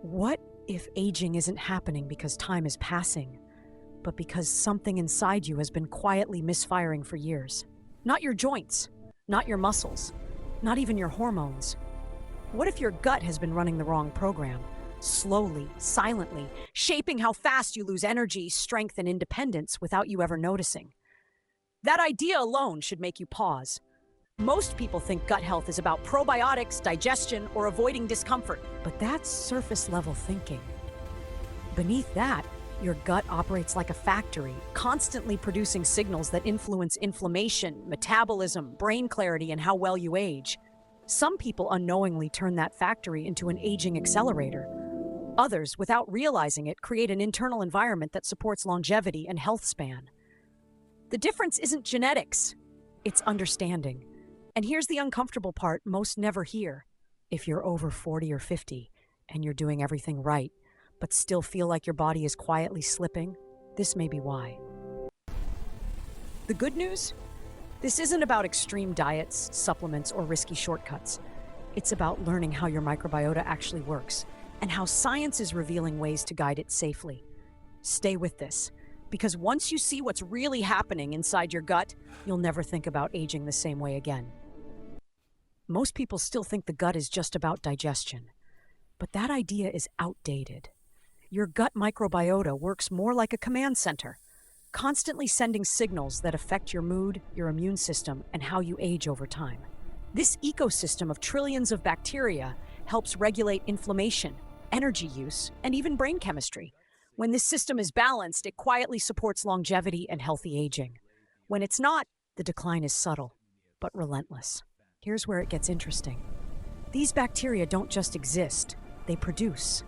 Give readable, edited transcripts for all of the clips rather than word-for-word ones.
What if aging isn't happening because time is passing, but because something inside you has been quietly misfiring for years? Not your joints, not your muscles, not even your hormones. What if your gut has been running the wrong program, slowly, silently, shaping how fast you lose energy, strength, and independence without you ever noticing? That idea alone should make you pause. Most people think gut health is about probiotics, digestion, or avoiding discomfort, but that's surface-level thinking. Beneath that, your gut operates like a factory, constantly producing signals that influence inflammation, metabolism, brain clarity, and how well you age. Some people unknowingly turn that factory into an aging accelerator. Others, without realizing it, create an internal environment that supports longevity and health span. The difference isn't genetics, it's understanding. And here's the uncomfortable part most never hear. If you're over 40 or 50 and you're doing everything right, but still feel like your body is quietly slipping, this may be why. The good news? This isn't about extreme diets, supplements, or risky shortcuts. It's about learning how your microbiota actually works and how science is revealing ways to guide it safely. Stay with this, because once you see what's really happening inside your gut, you'll never think about aging the same way again. Most people still think the gut is just about digestion, but that idea is outdated. Your gut microbiota works more like a command center, constantly sending signals that affect your mood, your immune system, and how you age over time. This ecosystem of trillions of bacteria helps regulate inflammation, energy use, and even brain chemistry. When this system is balanced, it quietly supports longevity and healthy aging. When it's not, the decline is subtle, but relentless. Here's where it gets interesting. These bacteria don't just exist, they produce.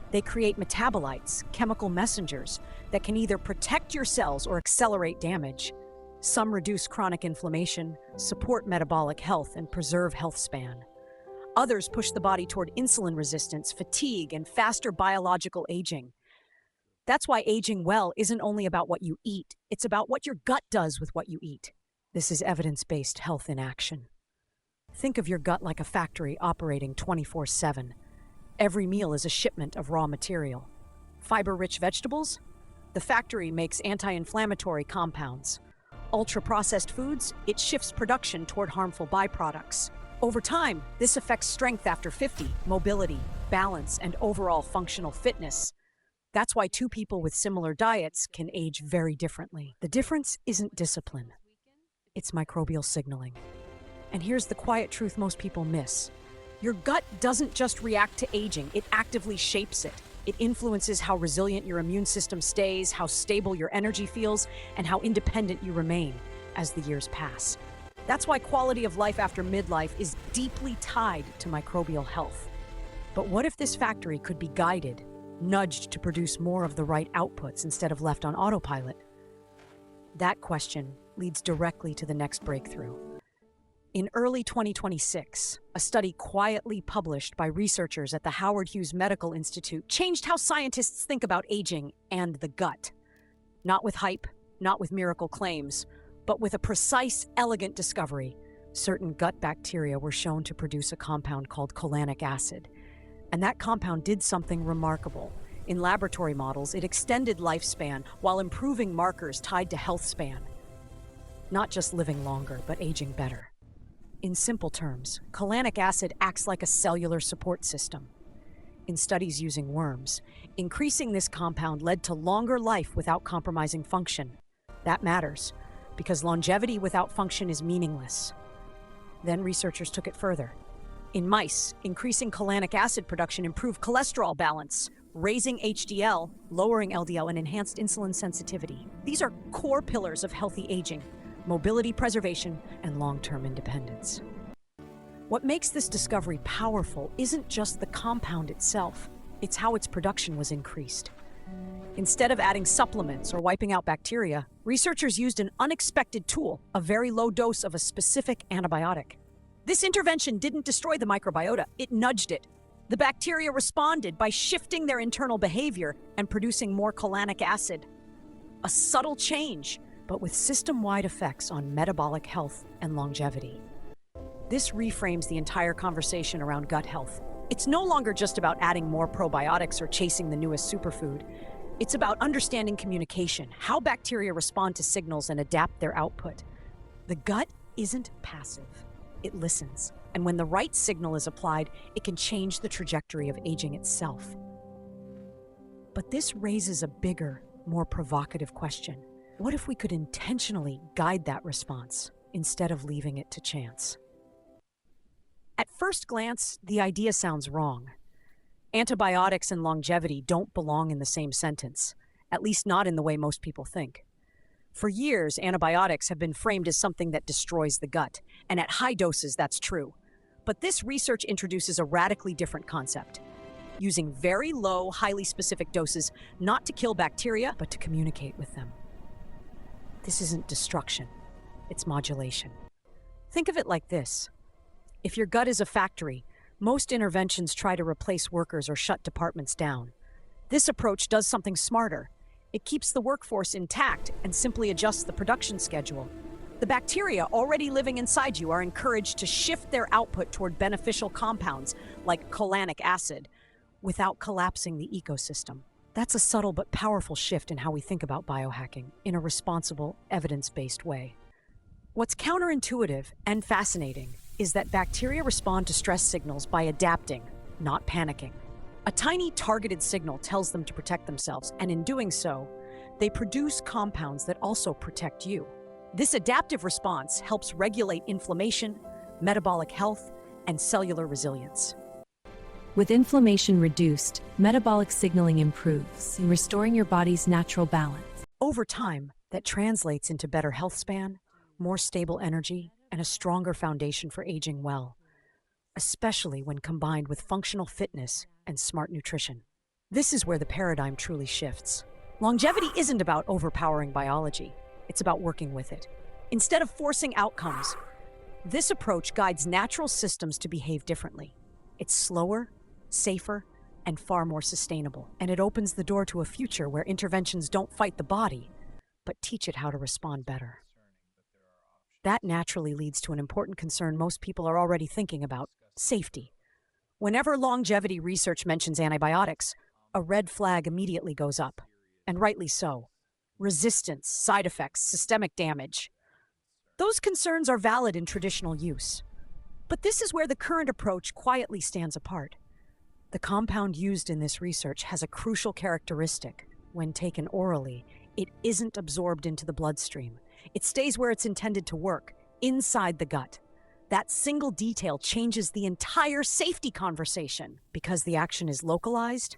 They create metabolites, chemical messengers, that can either protect your cells or accelerate damage. Some reduce chronic inflammation, support metabolic health, and preserve health span. Others push the body toward insulin resistance, fatigue, and faster biological aging. That's why aging well isn't only about what you eat, it's about what your gut does with what you eat. This is evidence-based health in action. Think of your gut like a factory operating 24/7. Every meal is a shipment of raw material. Fiber-rich vegetables? The factory makes anti-inflammatory compounds. Ultra-processed foods? It shifts production toward harmful byproducts. Over time, this affects strength after 50, mobility, balance, and overall functional fitness. That's why two people with similar diets can age very differently. The difference isn't discipline. It's microbial signaling. And here's the quiet truth most people miss. Your gut doesn't just react to aging, it actively shapes it. It influences how resilient your immune system stays, how stable your energy feels, and how independent you remain as the years pass. That's why quality of life after midlife is deeply tied to microbial health. But what if this factory could be guided, nudged to produce more of the right outputs instead of left on autopilot? That question leads directly to the next breakthrough. In early 2026, a study quietly published by researchers at the Howard Hughes Medical Institute changed how scientists think about aging and the gut. Not with hype, not with miracle claims, but with a precise, elegant discovery. Certain gut bacteria were shown to produce a compound called cholanic acid. And that compound did something remarkable. In laboratory models, it extended lifespan while improving markers tied to health span. Not just living longer, but aging better. In simple terms, cholanic acid acts like a cellular support system. In studies using worms, increasing this compound led to longer life without compromising function. That matters, because longevity without function is meaningless. Then researchers took it further. In mice, increasing cholanic acid production improved cholesterol balance, raising HDL, lowering LDL, and enhanced insulin sensitivity. These are core pillars of healthy aging, mobility preservation, and long-term independence. What makes this discovery powerful isn't just the compound itself, it's how its production was increased. Instead of adding supplements or wiping out bacteria, researchers used an unexpected tool, a very low dose of a specific antibiotic. This intervention didn't destroy the microbiota, it nudged it. The bacteria responded by shifting their internal behavior and producing more cholanic acid. A subtle change, but with system-wide effects on metabolic health and longevity. This reframes the entire conversation around gut health. It's no longer just about adding more probiotics or chasing the newest superfood. It's about understanding communication, how bacteria respond to signals and adapt their output. The gut isn't passive, it listens. And when the right signal is applied, it can change the trajectory of aging itself. But this raises a bigger, more provocative question. What if we could intentionally guide that response instead of leaving it to chance? At first glance, the idea sounds wrong. Antibiotics and longevity don't belong in the same sentence, at least not in the way most people think. For years, antibiotics have been framed as something that destroys the gut, and at high doses, that's true. But this research introduces a radically different concept, using very low, highly specific doses not to kill bacteria, but to communicate with them. This isn't destruction, it's modulation. Think of it like this. If your gut is a factory, most interventions try to replace workers or shut departments down. This approach does something smarter. It keeps the workforce intact and simply adjusts the production schedule. The bacteria already living inside you are encouraged to shift their output toward beneficial compounds like cholanic acid without collapsing the ecosystem. That's a subtle but powerful shift in how we think about biohacking in a responsible, evidence-based way. What's counterintuitive and fascinating is that bacteria respond to stress signals by adapting, not panicking. A tiny targeted signal tells them to protect themselves, and in doing so, they produce compounds that also protect you. This adaptive response helps regulate inflammation, metabolic health, and cellular resilience. With inflammation reduced, metabolic signaling improves, restoring your body's natural balance. Over time, that translates into better health span, more stable energy, and a stronger foundation for aging well, especially when combined with functional fitness and smart nutrition. This is where the paradigm truly shifts. Longevity isn't about overpowering biology, it's about working with it. Instead of forcing outcomes, this approach guides natural systems to behave differently. It's slower, safer, and far more sustainable, and it opens the door to a future where interventions don't fight the body, but teach it how to respond better. That naturally leads to an important concern most people are already thinking about: safety. Whenever longevity research mentions antibiotics, a red flag immediately goes up, and rightly so. Resistance, side effects, systemic damage. Those concerns are valid in traditional use. But this is where the current approach quietly stands apart. The compound used in this research has a crucial characteristic. When taken orally, it isn't absorbed into the bloodstream. It stays where it's intended to work, inside the gut. That single detail changes the entire safety conversation. Because the action is localized,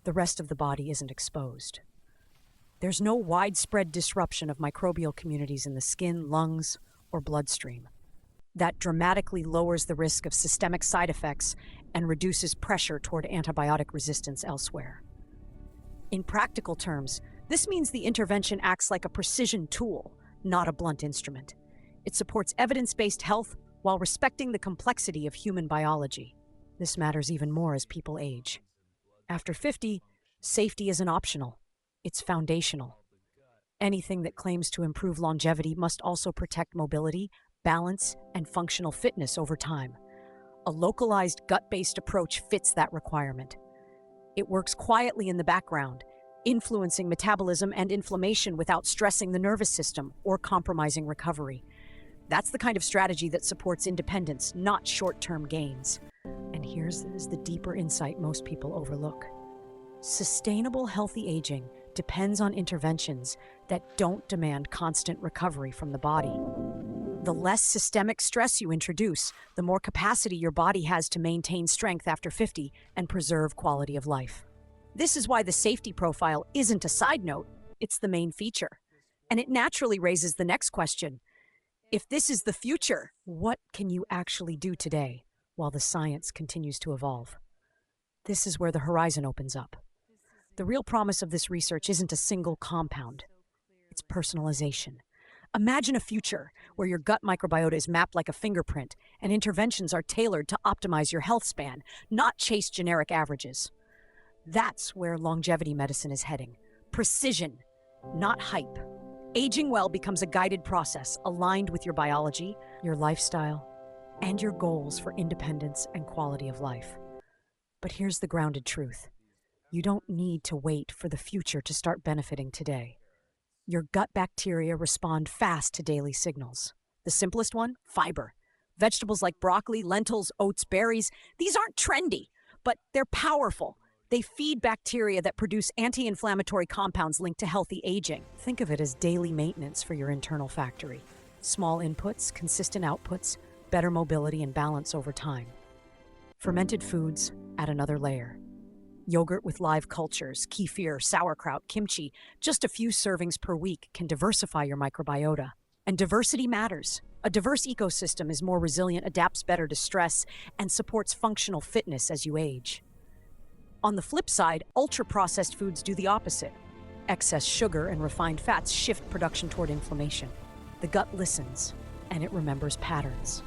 the rest of the body isn't exposed. There's no widespread disruption of microbial communities in the skin, lungs, or bloodstream. That dramatically lowers the risk of systemic side effects and reduces pressure toward antibiotic resistance elsewhere. In practical terms, this means the intervention acts like a precision tool, not a blunt instrument. It supports evidence-based health while respecting the complexity of human biology. This matters even more as people age. After 50, safety isn't optional. It's foundational. Anything that claims to improve longevity must also protect mobility, balance, and functional fitness over time. A localized gut-based approach fits that requirement. It works quietly in the background, influencing metabolism and inflammation without stressing the nervous system or compromising recovery. That's the kind of strategy that supports independence, not short-term gains. And here's the deeper insight most people overlook. Sustainable, healthy aging depends on interventions that don't demand constant recovery from the body. The less systemic stress you introduce, the more capacity your body has to maintain strength after 50 and preserve quality of life. This is why the safety profile isn't a side note, it's the main feature. And it naturally raises the next question. If this is the future, what can you actually do today while the science continues to evolve? This is where the horizon opens up. The real promise of this research isn't a single compound. It's personalization. Imagine a future where your gut microbiota is mapped like a fingerprint and interventions are tailored to optimize your health span, not chase generic averages. That's where longevity medicine is heading. Precision, not hype. Aging well becomes a guided process aligned with your biology, your lifestyle, and your goals for independence and quality of life. But here's the grounded truth. You don't need to wait for the future to start benefiting today. Your gut bacteria respond fast to daily signals. The simplest one, fiber. Vegetables like broccoli, lentils, oats, berries, these aren't trendy, but they're powerful. They feed bacteria that produce anti-inflammatory compounds linked to healthy aging. Think of it as daily maintenance for your internal factory. Small inputs, consistent outputs, better mobility and balance over time. Fermented foods add another layer. Yogurt with live cultures, kefir, sauerkraut, kimchi, just a few servings per week can diversify your microbiota. And diversity matters. A diverse ecosystem is more resilient, adapts better to stress, and supports functional fitness as you age. On the flip side, ultra-processed foods do the opposite. Excess sugar and refined fats shift production toward inflammation. The gut listens, and it remembers patterns.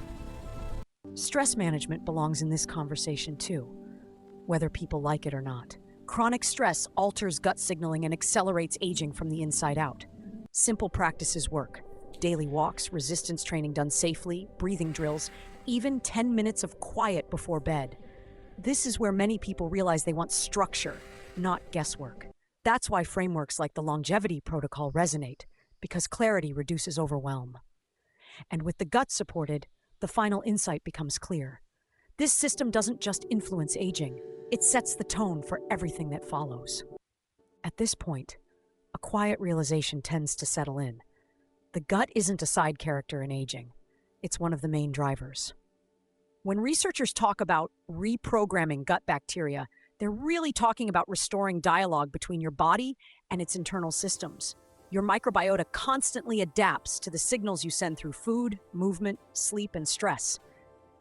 Stress management belongs in this conversation too, whether people like it or not. Chronic stress alters gut signaling and accelerates aging from the inside out. Simple practices work. Daily walks, resistance training done safely, breathing drills, even 10 minutes of quiet before bed. This is where many people realize they want structure, not guesswork. That's why frameworks like the longevity protocol resonate, because clarity reduces overwhelm. And with the gut supported, the final insight becomes clear. This system doesn't just influence aging, it sets the tone for everything that follows. At this point, a quiet realization tends to settle in. The gut isn't a side character in aging. It's one of the main drivers. When researchers talk about reprogramming gut bacteria, they're really talking about restoring dialogue between your body and its internal systems. Your microbiota constantly adapts to the signals you send through food, movement, sleep, and stress.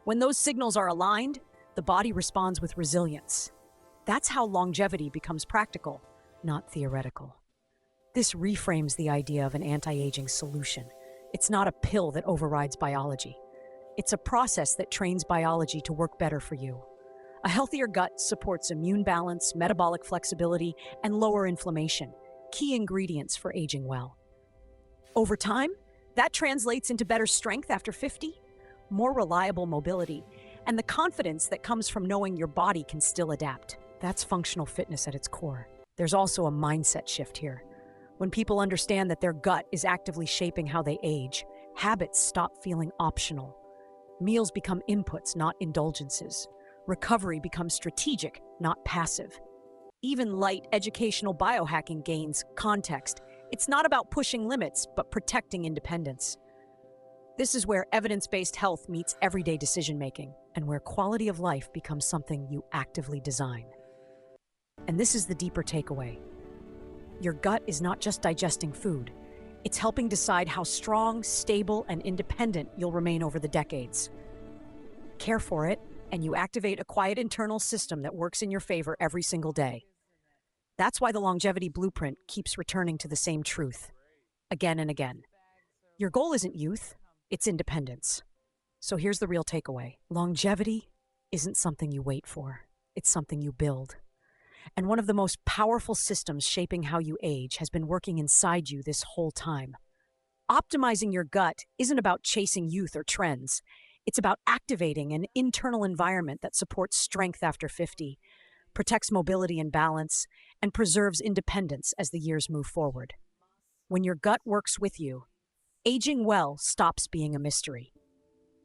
When those signals are aligned, the body responds with resilience. That's how longevity becomes practical, not theoretical. This reframes the idea of an anti-aging solution. It's not a pill that overrides biology. It's a process that trains biology to work better for you. A healthier gut supports immune balance, metabolic flexibility, and lower inflammation, key ingredients for aging well. Over time, that translates into better strength after 50, more reliable mobility, and the confidence that comes from knowing your body can still adapt. That's functional fitness at its core. There's also a mindset shift here. When people understand that their gut is actively shaping how they age, habits stop feeling optional. Meals become inputs, not indulgences. Recovery becomes strategic, not passive. Even light educational biohacking gains context. It's not about pushing limits, but protecting independence. This is where evidence-based health meets everyday decision-making, and where quality of life becomes something you actively design. And this is the deeper takeaway. Your gut is not just digesting food. It's helping decide how strong, stable, and independent you'll remain over the decades. Care for it, and you activate a quiet internal system that works in your favor every single day. That's why the longevity blueprint keeps returning to the same truth, again and again. Your goal isn't youth, it's independence. So here's the real takeaway. Longevity isn't something you wait for, it's something you build. And one of the most powerful systems shaping how you age has been working inside you this whole time. Optimizing your gut isn't about chasing youth or trends. It's about activating an internal environment that supports strength after 50, protects mobility and balance, and preserves independence as the years move forward. When your gut works with you, aging well stops being a mystery.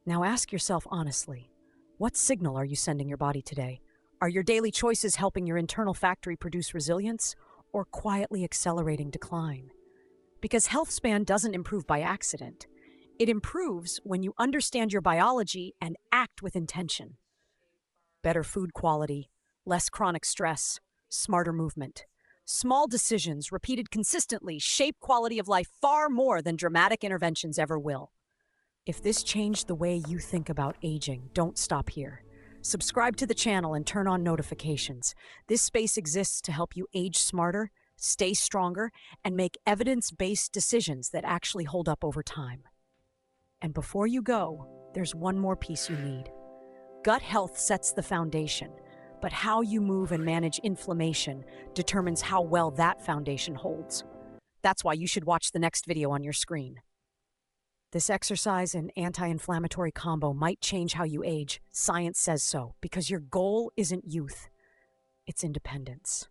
Now ask yourself honestly, what signal are you sending your body today? Are your daily choices helping your internal factory produce resilience or quietly accelerating decline? Because Healthspan doesn't improve by accident. It improves when you understand your biology and act with intention. Better food quality, less chronic stress, smarter movement. Small decisions repeated consistently shape quality of life far more than dramatic interventions ever will. If this changed the way you think about aging, don't stop here. Subscribe to the channel and turn on notifications. This space exists to help you age smarter, stay stronger, and make evidence-based decisions that actually hold up over time. And before you go, there's one more piece you need. Gut health sets the foundation, but how you move and manage inflammation determines how well that foundation holds. That's why you should watch the next video on your screen. This exercise and anti-inflammatory combo might change how you age. Science says so, because your goal isn't youth. its independence.